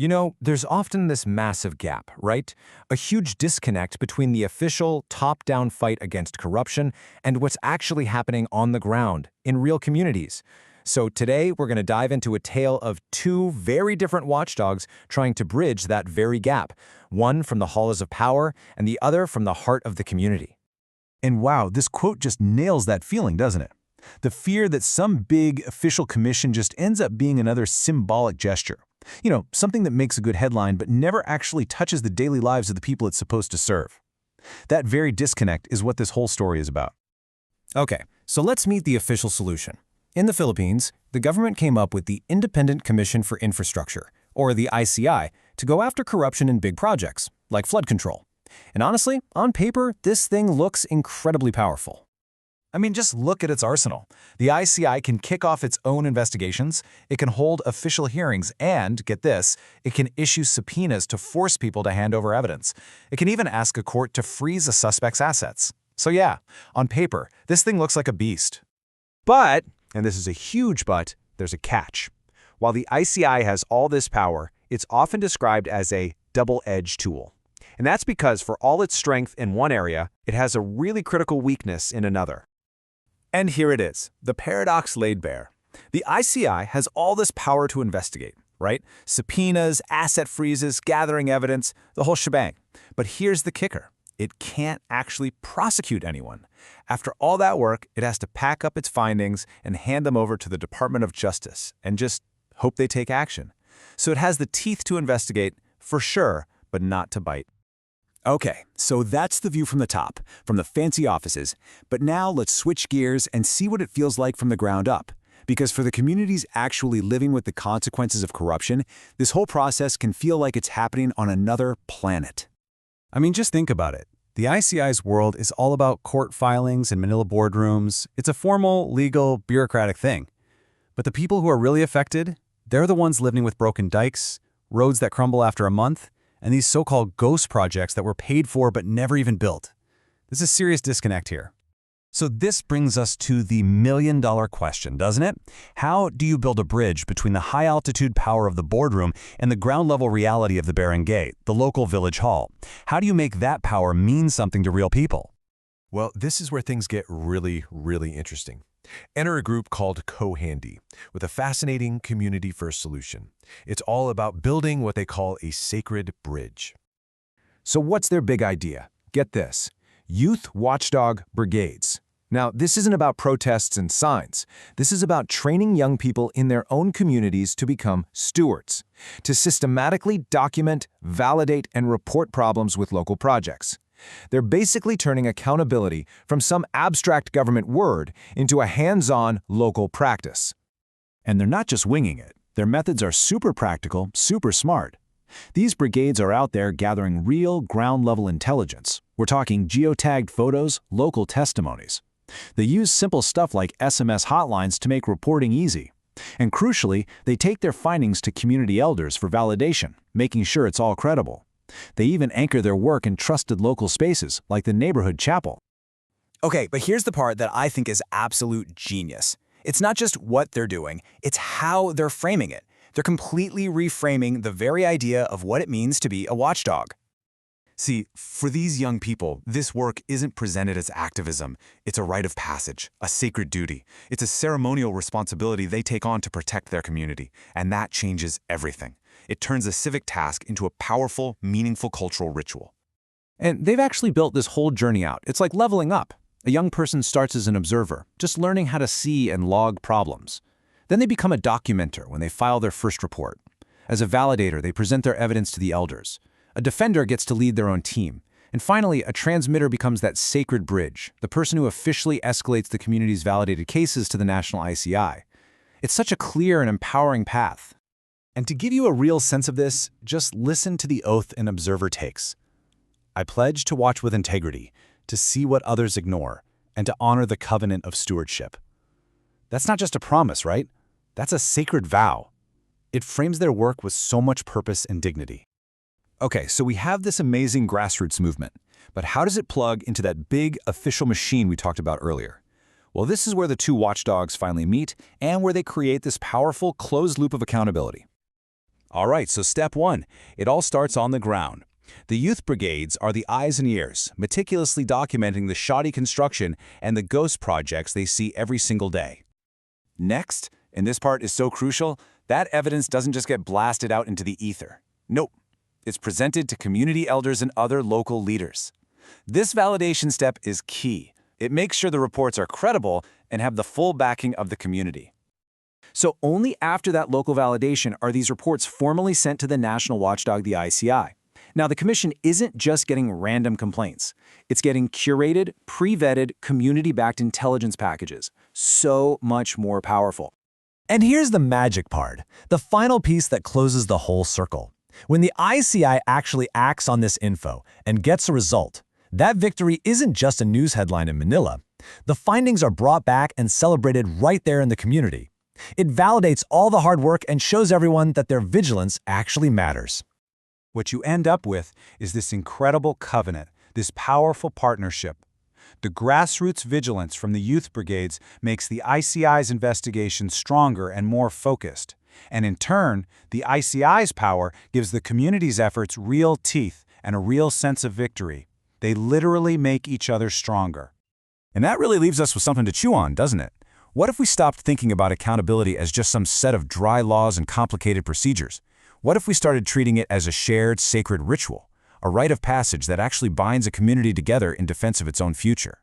You know, there's often this massive gap, right? A huge disconnect between the official, top-down fight against corruption and what's actually happening on the ground, in real communities. So today, we're going to dive into a tale of two very different watchdogs trying to bridge that very gap, one from the halls of power and the other from the heart of the community. And wow, this quote just nails that feeling, doesn't it? The fear that some big official commission just ends up being another symbolic gesture. You know, something that makes a good headline but never actually touches the daily lives of the people it's supposed to serve. That very disconnect is what this whole story is about. Okay, so let's meet the official solution. In the Philippines, the government came up with the Independent Commission for Infrastructure, or the ICI, to go after corruption in big projects, like flood control. And honestly, on paper, this thing looks incredibly powerful. I mean, just look at its arsenal. The ICI can kick off its own investigations, it can hold official hearings, and, get this, it can issue subpoenas to force people to hand over evidence. It can even ask a court to freeze a suspect's assets. So yeah, on paper, this thing looks like a beast. But, and this is a huge but, there's a catch. While the ICI has all this power, it's often described as a double-edged tool. And that's because for all its strength in one area, it has a really critical weakness in another. And here it is, the paradox laid bare. The ICI has all this power to investigate, right? Subpoenas, asset freezes, gathering evidence, the whole shebang. But here's the kicker. It can't actually prosecute anyone. After all that work, it has to pack up its findings and hand them over to the Department of Justice and just hope they take action. So it has the teeth to investigate, for sure, but not to bite. Okay, so that's the view from the top, from the fancy offices. But now let's switch gears and see what it feels like from the ground up. Because for the communities actually living with the consequences of corruption, this whole process can feel like it's happening on another planet. I mean, just think about it. The ICI's world is all about court filings and manila boardrooms. It's a formal, legal, bureaucratic thing. But the people who are really affected, they're the ones living with broken dikes, roads that crumble after a month, and these so-called ghost projects that were paid for but never even built. There's a serious disconnect here. So this brings us to the million-dollar question, doesn't it? How do you build a bridge between the high-altitude power of the boardroom and the ground-level reality of the barangay, the local village hall? How do you make that power mean something to real people? Well, this is where things get really, really interesting. Enter a group called Co-Handy, with a fascinating community-first solution. It's all about building what they call a sacred bridge. So what's their big idea? Get this. Youth Watchdog Brigades. Now, this isn't about protests and signs. This is about training young people in their own communities to become stewards, to systematically document, validate, and report problems with local projects. They're basically turning accountability from some abstract government word into a hands-on local practice. And they're not just winging it. Their methods are super practical, super smart. These brigades are out there gathering real ground-level intelligence. We're talking geotagged photos, local testimonies. They use simple stuff like SMS hotlines to make reporting easy. And crucially, they take their findings to community elders for validation, making sure it's all credible. They even anchor their work in trusted local spaces, like the neighborhood chapel. Okay, but here's the part that I think is absolute genius. It's not just what they're doing, it's how they're framing it. They're completely reframing the very idea of what it means to be a watchdog. See, for these young people, this work isn't presented as activism. It's a rite of passage, a sacred duty. It's a ceremonial responsibility they take on to protect their community, and that changes everything. It turns a civic task into a powerful, meaningful cultural ritual. And they've actually built this whole journey out. It's like leveling up. A young person starts as an observer, just learning how to see and log problems. Then they become a documenter when they file their first report. As a validator, they present their evidence to the elders. A defender gets to lead their own team. And finally, a transmitter becomes that sacred bridge, the person who officially escalates the community's validated cases to the national ICI. It's such a clear and empowering path. And to give you a real sense of this, just listen to the oath an observer takes. I pledge to watch with integrity, to see what others ignore, and to honor the covenant of stewardship. That's not just a promise, right? That's a sacred vow. It frames their work with so much purpose and dignity. Okay, so we have this amazing grassroots movement, but how does it plug into that big official machine we talked about earlier? Well, this is where the two watchdogs finally meet and where they create this powerful closed loop of accountability. All right, so step one, it all starts on the ground. The youth brigades are the eyes and ears, meticulously documenting the shoddy construction and the ghost projects they see every single day. Next, and this part is so crucial, that evidence doesn't just get blasted out into the ether. Nope. It's presented to community elders and other local leaders. This validation step is key. It makes sure the reports are credible and have the full backing of the community. So only after that local validation are these reports formally sent to the national watchdog, the ICI. Now, the commission isn't just getting random complaints. It's getting curated, pre-vetted, community-backed intelligence packages. So much more powerful. And here's the magic part, the final piece that closes the whole circle. When the ICI actually acts on this info and gets a result, that victory isn't just a news headline in Manila. The findings are brought back and celebrated right there in the community. It validates all the hard work and shows everyone that their vigilance actually matters. What you end up with is this incredible covenant, this powerful partnership. The grassroots vigilance from the youth brigades makes the ICI's investigation stronger and more focused. And in turn, the ICI's power gives the community's efforts real teeth and a real sense of victory. They literally make each other stronger. And that really leaves us with something to chew on, doesn't it? What if we stopped thinking about accountability as just some set of dry laws and complicated procedures? What if we started treating it as a shared, sacred ritual, a rite of passage that actually binds a community together in defense of its own future?